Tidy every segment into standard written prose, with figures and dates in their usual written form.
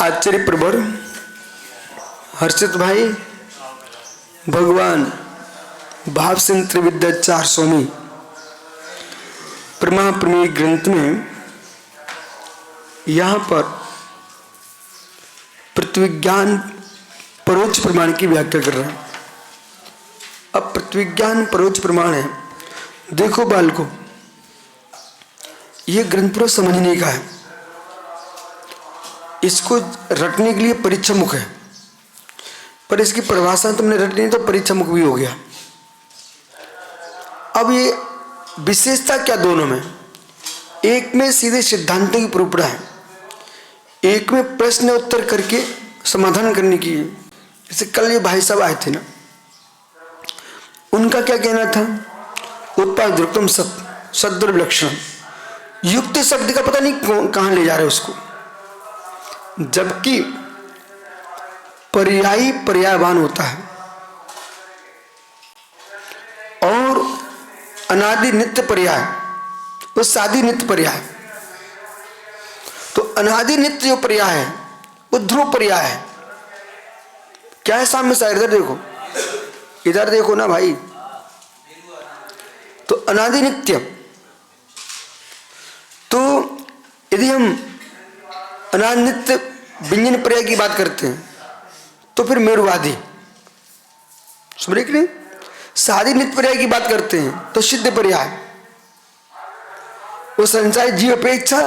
आचार्य प्रवर हर्षित भाई भगवान भाव सिंह त्रिविद्याचार्य स्वामी प्रमेय ग्रंथ में यहाँ पर पृथ्वीज्ञान परोक्ष प्रमाण की व्याख्या कर रहे हैं। अब पृथ्वीज्ञान परोक्ष प्रमाण है। देखो बालको, ये ग्रंथ पूरा समझने का है, इसको रटने के लिए परीक्षा मुख है, पर इसकी परिभाषा तुमने रटनी तो परीक्षा मुख भी हो गया। अब ये विशेषता क्या दोनों में, एक में सीधे सिद्धांतों की प्रॉपर्टी है, एक में प्रश्न उत्तर करके समाधान करने की। जैसे कल ये भाई साहब आए थे ना, उनका क्या कहना था, उत्पाद द्रुक्तम सत सद्र लक्षण, युक्त शब्द का पता नहीं कहां ले जा रहे उसको, जबकि पर्यायी पर्यायवान होता है और अनादि नित्य पर्याय वो सादि नित्य पर्याय। तो अनादि नित्य जो पर्याय है वो ध्रुव पर्याय है। क्या है सामने से, इधर देखो ना भाई। तो अनादि नित्य, तो यदि हम अनादि नित्य व्यंजन पर्याय की बात करते हैं तो फिर मेरुवादी, समझे कि नहीं। सादी नित्य पर्याय की बात करते हैं तो सिद्ध पर्याय, वो संसार जीव अपेक्षा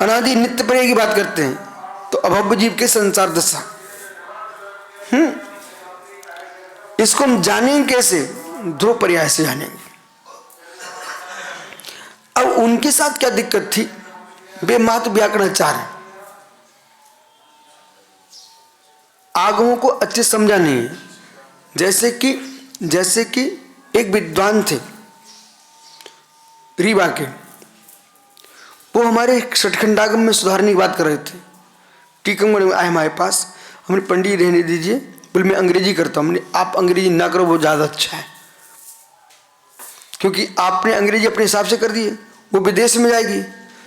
अनादि नित्य पर्याय की बात करते हैं तो अभव्य जीव के संसार दशा। इसको हम जानेंगे कैसे, ध्रुव पर्याय से जानेंगे। अब उनके साथ क्या दिक्कत थी, वे मात्र व्याकरणाचार्य, आगमों को अच्छे समझा नहीं है। जैसे कि एक विद्वान थे रीवा के, वो हमारे छठखंडागम में सुधारने की बात कर रहे थे। टीकम आए हमारे पास, हमने पंडित रहने दीजिए, बोले मैं अंग्रेजी करता हूँ। हमने आप अंग्रेजी ना करो, वो ज़्यादा अच्छा है, क्योंकि आपने अंग्रेजी अपने हिसाब से कर दी है, वो विदेश में जाएगी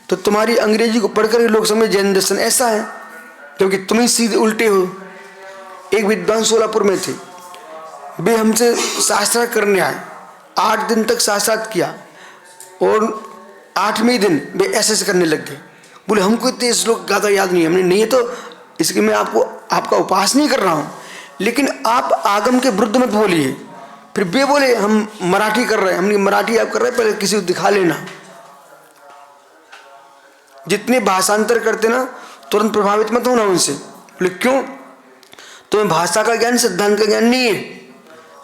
तो तुम्हारी अंग्रेजी को पढ़कर लोग समझ जैन दर्शन ऐसा है, क्योंकि तुम ही सीधे उल्टे हो। एक विद्वान सोलापुर में थे, वे हमसे शास्त्रार्थ करने आए, 8 दिन तक शास्त्रार्थ किया और 8वें दिन वे ऐसे करने लग गए। बोले हमको इतने श्लोक ज़्यादा याद नहीं है। हमने नहीं है तो इसके मैं आपका उपहास नहीं कर रहा हूँ, लेकिन आप आगम के विरुद्ध मत बोलिए। फिर वे बोले हम मराठी कर रहे हैं। हमने मराठी आप कर रहे हैं, पहले किसी को दिखा लेना। जितने भाषांतर करते ना तुरंत प्रभावित मत होना उनसे। बोले क्यों, तुम्हें भाषा का ज्ञान सिद्धांत का ज्ञान नहीं है,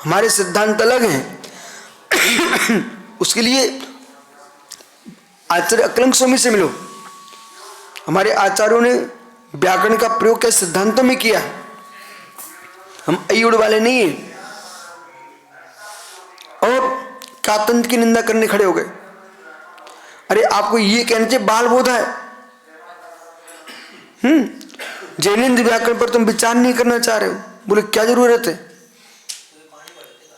हमारे सिद्धांत अलग हैं। उसके लिए आचार्य अकलंक स्वामी से मिलो। हमारे आचार्यों ने व्याकरण का प्रयोग क्या सिद्धांतों में किया, हम अयुड़ वाले नहीं हैं। और कातंत्र की निंदा करने खड़े हो गए। अरे आपको ये कहना चाहिए बाल बोध है। जैनेन्द्र व्याकरण पर तुम विचार नहीं करना चाह रहे हो। बोले क्या जरूरत है,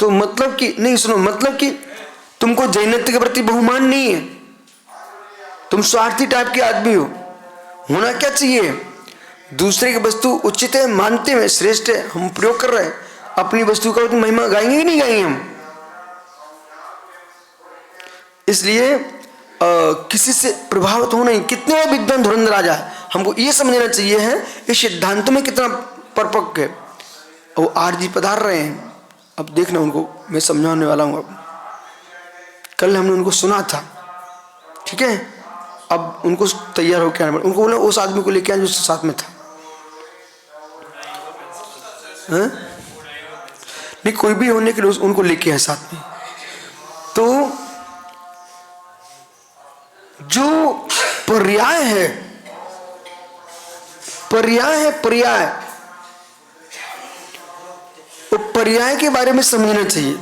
तो मतलब कि नहीं सुनो, मतलब कि तुमको जैनत्व के प्रति बहुमान नहीं है, तुम स्वार्थी टाइप के आदमी हो। होना क्या चाहिए, दूसरे की वस्तु उचित है, मानते हैं श्रेष्ठ है, हम प्रयोग कर रहे हैं, अपनी वस्तु का तो महिमा गाएंगे कि नहीं गाएंगे हम। इसलिए किसी से प्रभावित हो नहीं। कितने विद्वान धुरंधर राजा है, हमको ये समझना चाहिए है इस सिद्धांतों में कितना परिपक्व है। वो आरजी पधार रहे हैं, अब देखना उनको मैं समझाने वाला हूँ। अब कल हमने उनको सुना था, ठीक है, अब उनको तैयार होकर आना पड़ा। उनको बोला उस आदमी को लेके आए जो साथ में था। नहीं, कोई भी होने के लिए उनको लेके आए साथ में। तो जो पर्याय है, पर्याय वो पर्याय के बारे में समझना चाहिए।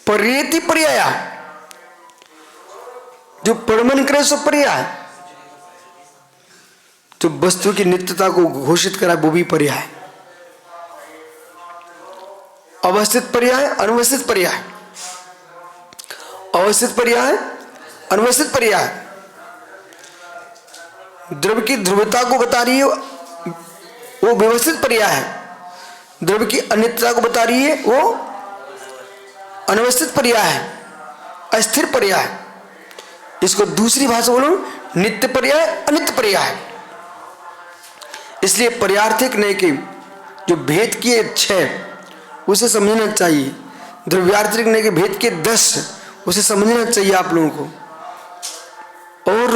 पर्येति पर्याय, जो परमन करे सो पर्याय, जो वस्तु की नित्यता को घोषित करा वो भी पर्याय। अवस्थित पर्याय, अनवस्थित पर्याय, अवस्थित पर्याय, अनवस्थित पर्याय। द्रव्य की ध्रुवता को बता रही है वो व्यवस्थित पर्याय है। द्रव्य की अनित्यता को बता रही है, वो अनवस्थित पर्याय है, अस्थिर पर्याय है। इसको दूसरी भाषा बोलो नित्य पर्याय, अनित्य पर्याय। इसलिए पर्यार्थिक नैके जो भेद किए 6 उसे समझना चाहिए, द्रव्यार्थिक नैके भेद के 10 उसे समझना चाहिए आप लोगों को। और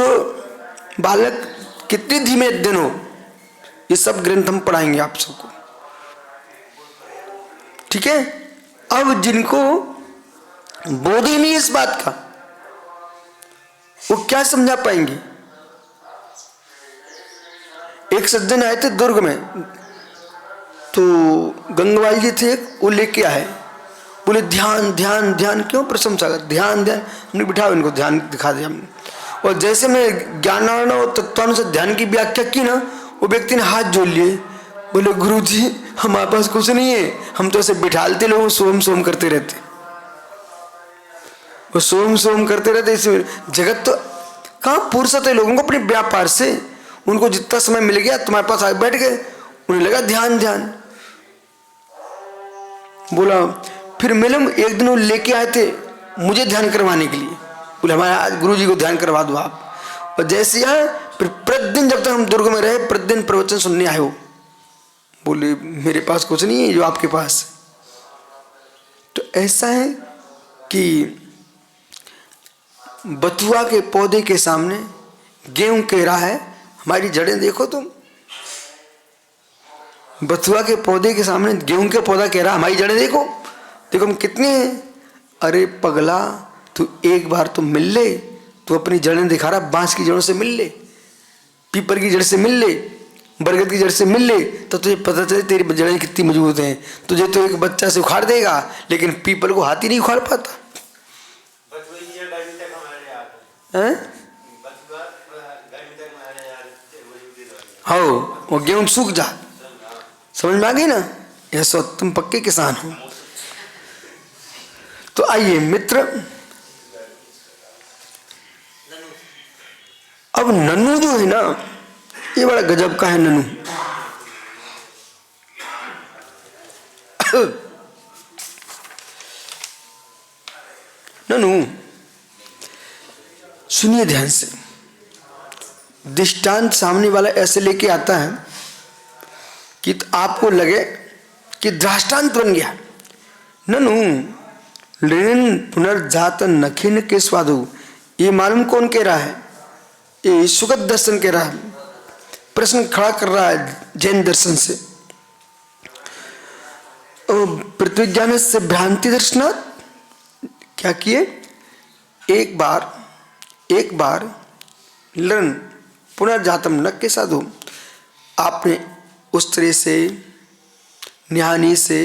बालक कितने धीमे अध्ययन हो, ये सब ग्रंथ हम पढ़ाएंगे आप सबको, ठीक है। अब जिनको बोध ही नहीं इस बात का, वो क्या समझा पाएंगे। एक सज्जन आए थे दुर्ग में, तो गंगवाल जी थे, वो लेके आए, बोले ध्यान ध्यान ध्यान, क्यों प्रशंसा कर, ध्यान ध्यान। हमने बिठाओ इनको, ध्यान दिखा दिया हमने। और जैसे मैं ज्ञानार्णव और तत्वानुसार ध्यान की व्याख्या की ना, वो व्यक्ति ने हाथ जोड़ लिए, बोले गुरुजी हमारे पास कुछ नहीं है, हम तो ऐसे बिठालते लोग सोम सोम करते रहते, वो सोम सोम करते रहते। इसमें जगत तो कहाँ फुर्सत है लोगों को अपने व्यापार से, उनको जितना समय मिल गया तुम्हारे पास आके बैठ गए, उन्हें लगा ध्यान ध्यान। बोला फिर मैडम एक दिन वो लेके आए थे मुझे ध्यान करवाने के लिए, बोले हमारे आज गुरुजी को ध्यान करवा दो आप। और जैसे आए फिर प्रतिदिन जब तक हम दुर्ग में रहे प्रतिदिन प्रवचन सुनने आए हो। बोले मेरे पास कुछ नहीं है जो आपके पास। तो ऐसा है कि बथुआ के पौधे के सामने गेहूं कह रहा है हमारी जड़ें देखो तुम। बथुआ के पौधे के सामने गेहूं के पौधा कह रहा है हमारी जड़ें देखो, देखो हम कितने हैं। अरे पगला तू एक बार तो मिल ले, तू अपनी जड़ें दिखा रहा, बांस की जड़ों से मिल ले, पीपल की जड़ से मिल ले, बरगद की जड़ से मिल ले, तो तुझे पता चले तेरी जड़ें कितनी मजबूत हैं। तुझे तो एक बच्चा से उखाड़ देगा लेकिन पीपल को हाथी नहीं उखाड़ पाता है। हाँ वो गेहूं सूख जा, समझ में आ गई ना, ऐसा तुम पक्के किसान हो। तो आइए मित्र, अब नन्नू जो है ना, ये बड़ा गजब का है नन्नू। नन्नू सुनिए ध्यान से, दृष्टांत सामने वाला ऐसे लेके आता है कि आपको लगे कि दृष्टांत बन गया। ननु लेन पुनर्जात नखिन के स्वादु, ये मालूम कौन कह रहा है, ये सुगत दर्शन कह रहा है, प्रश्न खड़ा कर रहा है जैन दर्शन से। पृथ्वीज्ञान से भ्रांति दर्शनात् क्या किए, एक बार लरण पुनर्जातम नख के साधु, आपने उस तरह से न्यानी से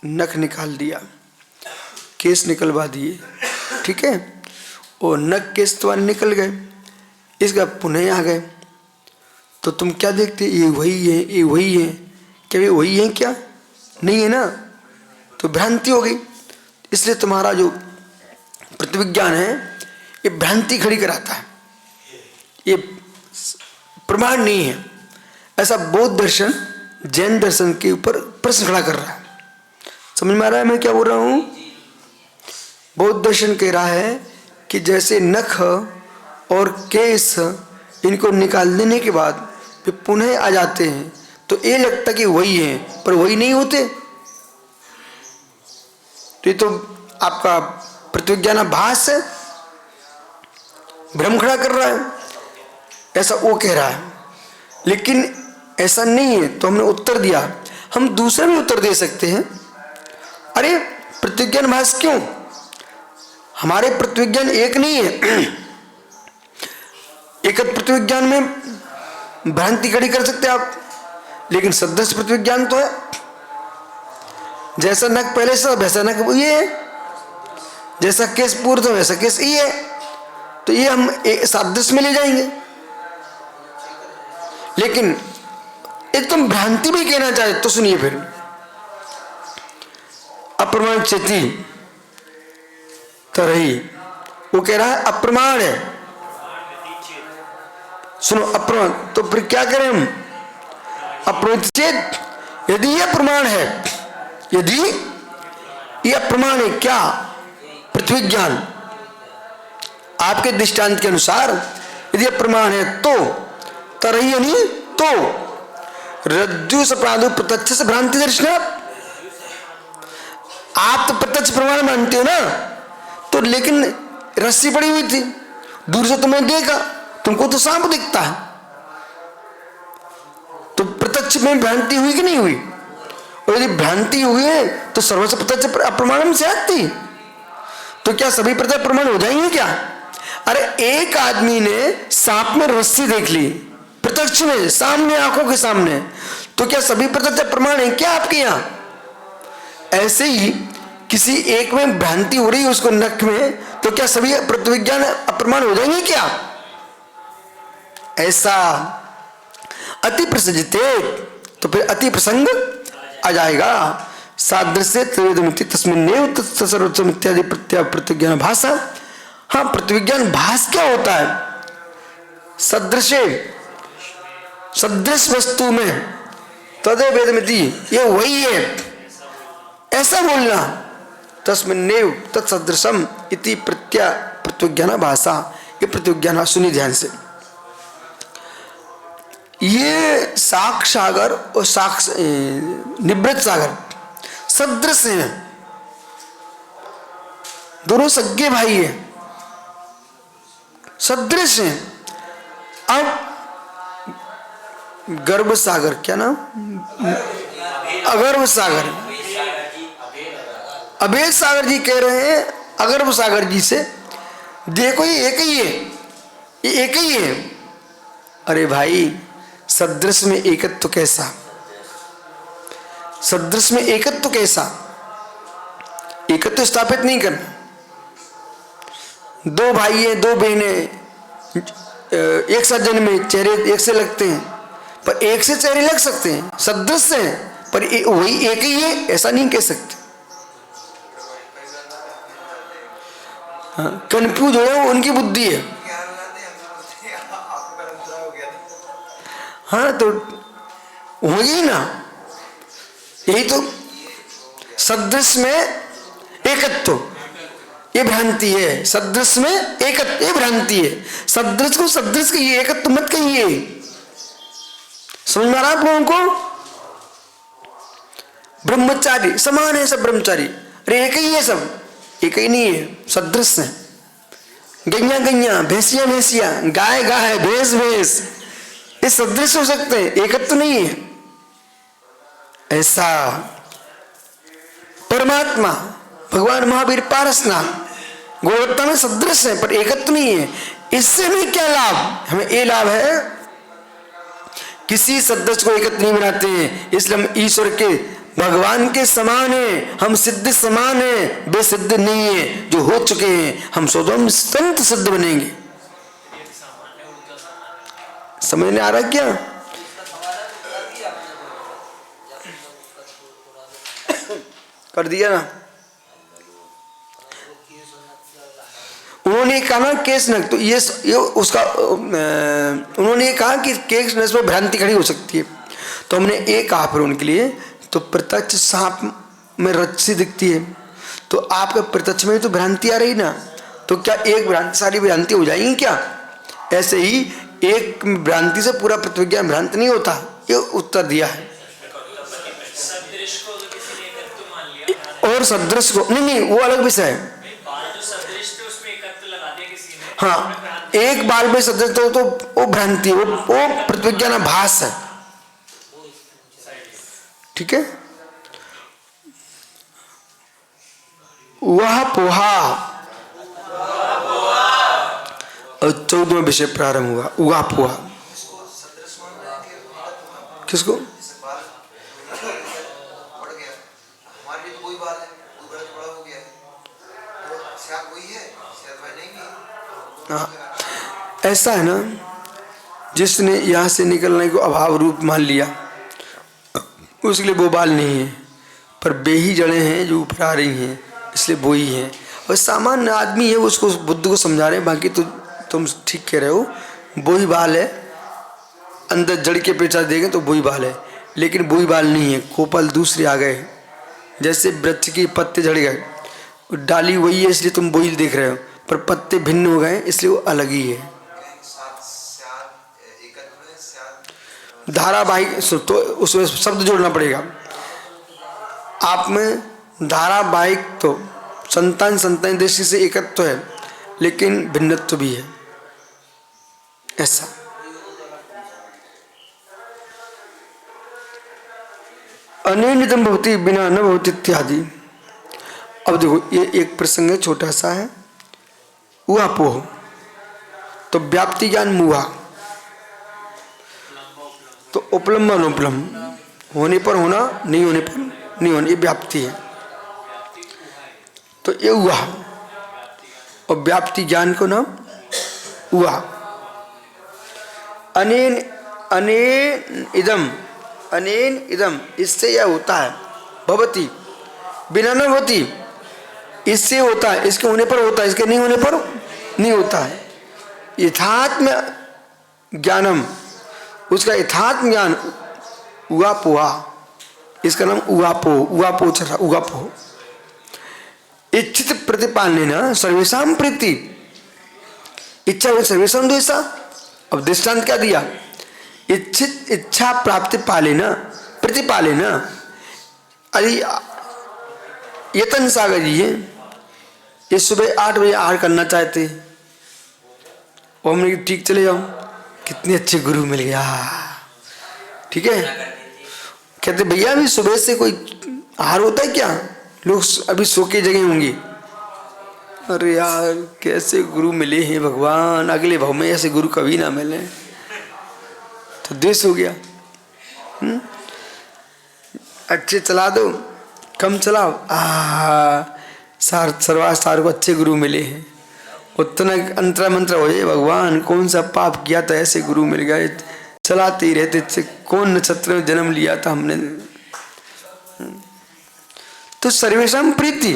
नख निकाल दिया, केस निकलवा दिए, ठीक है, और नख केस तुम्हारे निकल गए, इसका पुनः आ गए, तो तुम क्या देखते, ये वही है, ये वही है, क्या ये वही है, क्या नहीं है ना, तो भ्रांति हो गई। इसलिए तुम्हारा जो प्रतिविज्ञान है ये भ्रांति खड़ी कराता है, ये प्रमाण नहीं है। ऐसा बौद्ध दर्शन जैन दर्शन के ऊपर प्रश्न खड़ा कर रहा है। समझ में आ रहा है मैं क्या बोल रहा हूं। बौद्ध दर्शन कह रहा है कि जैसे नख और केस इनको निकाल देने के बाद वे पुनः आ जाते हैं, तो ये लगता कि वही है पर वही नहीं होते। तो ये तो आपका प्रतिविज्ञानाभास है, भ्रम खड़ा कर रहा है, ऐसा वो कह रहा है। लेकिन ऐसा नहीं है, तो हमने उत्तर दिया। हम दूसरा भी उत्तर दे सकते हैं, अरे प्रतिविज्ञानाभास क्यों, हमारे प्रतिविज्ञान एक नहीं है। एक प्रतिविज्ञान में भ्रांति खड़ी कर सकते आप, लेकिन सदस्य प्रतिविज्ञान तो है, जैसा नख पहले से वैसा नख ये है, जैसा केस पूर्व था वैसा केस ये है, तो ये हम सादृश्य में ले जाएंगे। लेकिन एकदम भ्रांति भी कहना चाहे तो सुनिए, फिर अप्रमाण चेती तरही, वो कह रहा है अप्रमाण है, सुनो अप्रमाण, तो फिर क्या करें हम, अप्रमाणित चेत, यदि यह प्रमाण है, यदि यह प्रमाण है क्या? पृथ्वी ज्ञान। आपके दृष्टांत के अनुसार यदि यह प्रमाण है तो तरही यानी तो रज्जु से प्रादु प्रत्यक्ष से भ्रांति दर्शन। आप तो प्रत्यक्ष प्रमाण मानते हो ना, तो लेकिन रस्सी पड़ी हुई थी, दूर से तुमने देखा, तुमको तो सांप दिखता है, तो प्रत्यक्ष में भ्रांति हुई कि नहीं हुई? और यदि भ्रांति हुई है तो सर्वस्व प्रत्यक्ष अप्रमाणम से आती, तो क्या सभी प्रत्यक्ष प्रमाण हो जाएंगे क्या? अरे एक आदमी ने सांप में रस्सी देख ली प्रत्यक्ष में, सामने, आंखों के सामने, तो क्या सभी प्रत्यक्ष प्रमाण है क्या आपके यहां? ऐसे ही किसी एक में भ्रांति हो रही है उसको नख में, तो क्या सभी प्रतिविज्ञान अप्रमाण हो जाएंगे क्या? ऐसा अति प्रसजिते, तो फिर अति प्रसंग आ जाएगा। सादृश्य त्रिवेदमिति तस्मिन्नेव तत्सर्वोत्तम इत्यादि प्रतिविज्ञान भाषा। हाँ, प्रतिविज्ञान भास क्या होता है? सदृश, सदृश वस्तु में तदे वेदमिति, ये वही है ऐसा बोलना। तस्मिन्नेव तत्सदृशम इति प्रतिविज्ञान भाषा। ये प्रतिविज्ञान सुनी ध्यान से। ये साक्ष सागर और साक्ष निवृत्त सागर सदृश हैं, दोनों सगे भाई हैं, सदृश हैं। अब गर्भ सागर, क्या नाम? अगर्भ सागर, अभेद सागर जी कह रहे हैं अगर्भ सागर जी से, देखो ये एक ही है, ये एक ही है। अरे भाई, सदृश में एकत्व तो कैसा? सदृश में एकत्व तो कैसा? एकत्व तो स्थापित नहीं करना। दो भाई हैं, दो बहनें, एक साथ जन्मे, चेहरे एक से लगते हैं, पर एक से चेहरे लग सकते हैं, सदृश हैं, पर वही एक ही है ऐसा नहीं कह सकते। कंफ्यूज हो रहे, वो उनकी बुद्धि है। हाँ, तो होगी ना, यही तो सदृश में एकत्व, ये भ्रांति है। सदृश में एकत्व, ये भ्रांति है। सदृश को सदृश कहिए, एकत्व मत कहिए। समझ में आ रहा आप लोगों को? ब्रह्मचारी समान है सब ब्रह्मचारी, अरे एक ही है सब, एक ही नहीं है, सदृश है। गैया गैया, भैंसिया भैंसिया, गाय गाय, भैंस भैंस, ये सदृश हो सकते हैं, एकत्व नहीं है। ऐसा परमात्मा भगवान महावीर पारसनाथ गुणवत्ता में सदृश है, पर एकत्व नहीं है। इससे हमें क्या लाभ? हमें ये लाभ है, किसी सदृश को एकत्व नहीं बनाते हैं, इसलिए हम ईश्वर के भगवान के समान है, हम सिद्ध समान है, वे सिद्ध नहीं है, जो हो चुके हैं। हम स्वयं संत सिद्ध बनेंगे। समझ में आ रहा क्या? कर दिया ना। उन्होंने कहा ना केस नक, तो ये उसका उन्होंने कहा कि केस नस में भ्रांति खड़ी हो सकती है, तो हमने एक कहा फिर उनके लिए, तो प्रत्यक्ष सांप में रस्सी दिखती है, तो आपके प्रत्यक्ष में तो भ्रांति आ रही ना, तो क्या एक भ्रांति सारी भ्रांति हो जाएंगी क्या? ऐसे ही एक भ्रांति से पूरा प्रतिविज्ञान भ्रांत नहीं होता। ये उत्तर दिया है। और सदृश को नहीं, वो अलग विषय है। हाँ, एक बाल में सदृश तो वो भ्रांति, वो प्रतिविज्ञान भास है। ठीक है, वह पोहा और 14वां विषय प्रारंभ हुआ, उगा पोहा। किसको? ऐसा है ना, जिसने यहां से निकलने को अभाव रूप मान लिया, उसके लिए वो बाल नहीं है, पर बेही जड़ें हैं जो ऊपर आ रही हैं, इसलिए वो ही है। और सामान्य आदमी है, उसको बुद्ध को समझा रहे हैं, बाकी तो तुम ठीक कह रहे हो, वो ही बाल है। अंदर जड़ के पेचा देखें तो बोई बाल है, लेकिन बोई बाल नहीं है, कोपल दूसरे आ गए। जैसे वृक्ष की पत्ते झड़ गए, डाली वही है इसलिए तुम बोई देख रहे हो, पर पत्ते भिन्न हो गए इसलिए वो अलग ही है। धारावाहिक तो उसमें शब्द जोड़ना पड़ेगा। आप में धारावाहिक तो संतान दृष्टि से एकत्व तो है, लेकिन भिन्नत्व भी है। ऐसा अनेनिदं भवति बिना न भवति इत्यादि। अब देखो ये एक प्रसंग है, छोटा सा है। ऊहापोह तो व्याप्ति ज्ञान मुहा, तो उपलम्ब अनुपलम्ब, होने पर होना, नहीं होने पर नहीं होना, ये व्याप्ति है। तो ये हुआ, और व्याप्ति ज्ञान को नाम हुआ। अनेन इदम इससे यह होता है, भवति बिना न भवति इससे होता है, इसके होने पर होता है, इसके नहीं होने पर नहीं होता है। यथात्म ज्ञानम, उसका यथात्म ज्ञान उगापोहा, इसका नाम उगापो चल रहा, उगापो। इच्छित प्रतिपालन न सर्वेशम प्रीति, इच्छा सर्वेशम द्वेषा। अब दृष्टांत क्या दिया, इच्छित इच्छा प्राप्ति पाले न प्रतिपाले न। अरे यतन सागर जी है, ये सुबह 8 बजे आहार करना चाहते, और हमने ठीक चले जाओ, कितने अच्छे गुरु मिल गया, ठीक है। कहते भैया अभी सुबह से कोई आहार होता है क्या, लोग अभी सो के जगह होंगे। अरे यार कैसे गुरु मिले हैं भगवान, अगले भाव में ऐसे गुरु कभी ना मिले, तो देश हो गया। अच्छे चला दो, कम चलाओ, सर्वासार को अच्छे गुरु मिले हैं, उतना अंतरा मंत्र हो जाए, भगवान कौन सा पाप किया था ऐसे गुरु मिल गए, चलाते ही रहते, कौन नक्षत्र में जन्म लिया था हमने। तो सर्वेशम प्रीति,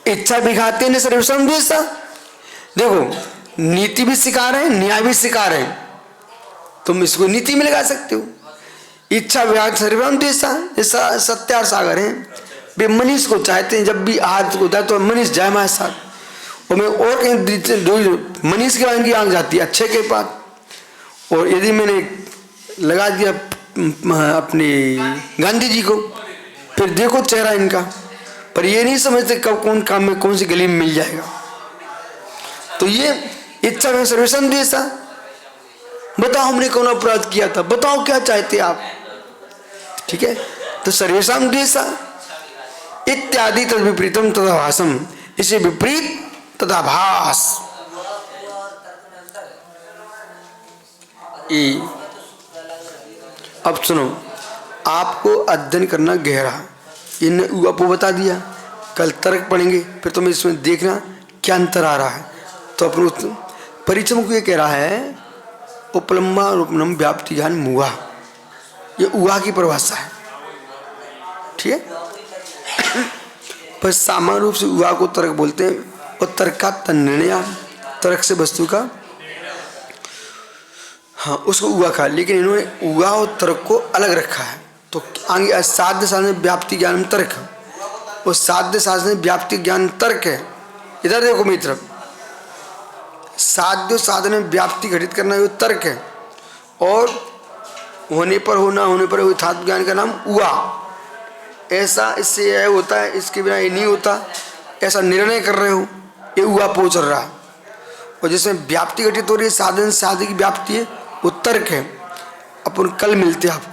इच्छा दिखाते न सर्वेशम द्वेषा। देखो नीति भी सिखा रहे हैं, न्याय भी सिखा रहे हैं, तुम इसको नीति में लगा सकते हो। इच्छा विभाग सर्वेशम द्वेषा, जैसा सत्यार सागर है, वे मनीष को चाहते हैं, जब भी हाथ होता है तो मनीष जाए हमारे साथ, और मैं और कहीं मनीष के बाद इनकी आंख जाती है अच्छे के पास, और यदि मैंने लगा दिया अपने गांधी जी को, फिर देखो चेहरा इनका, पर ये नहीं समझते कब कौन काम में कौन सी गली में मिल जाएगा। तो ये इच्छा में सर्वेशम द्वेषा, बताओ हमने कौन अपराध किया था, बताओ क्या चाहते आप, ठीक है। तो सर्वेशम द्वेषा इत्यादि तद विपरीतम तदाभासम, इसे विपरीत तदाभास। अब सुनो, आपको अध्ययन करना गहरा, इन्हें आपको बता दिया, कल तर्क पढ़ेंगे, फिर तुम्हें इसमें देखना क्या अंतर आ रहा है। तो अपन परिचय को ये कह रहा है, उपलम्बा रूपनम व्याप्ति ज्ञान मुआ, ये उहा की परिभाषा है, ठीक है। पर सामान्य रूप से उहा को तर्क बोलते हैं, और तर्क का तन्निर्णय, तर्क से वस्तु का, हाँ उसको उहा कहा, लेकिन इन्होंने उहा और तर्क को अलग रखा है। तो आगे साध्य साधन व्याप्ति ज्ञान तर्क, और साध्य साधन व्याप्ति ज्ञान तर्क है। इधर देखो मित्र, साध्य साधन व्याप्ति घटित करना ये तर्क है, और होने पर होना, होने पर यथार्थ ज्ञान का नाम उहा। ऐसा इससे यह होता है, इसके बिना ये नहीं होता, ऐसा निर्णय कर रहे हो, ये उहा पहुँच रहा है। और जिसमें व्याप्ति घटित हो रही है, साधन साध्य की व्याप्ति है, वो तर्क है। अपन कल मिलते हैं आपको।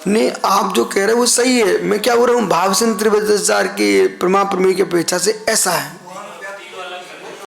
नहीं, आप जो कह रहे हैं वो सही है, मैं क्या बोल रहा हूँ, भाव से त्रिविधाचार की प्रमा प्रमेय की अपेक्षा से ऐसा है।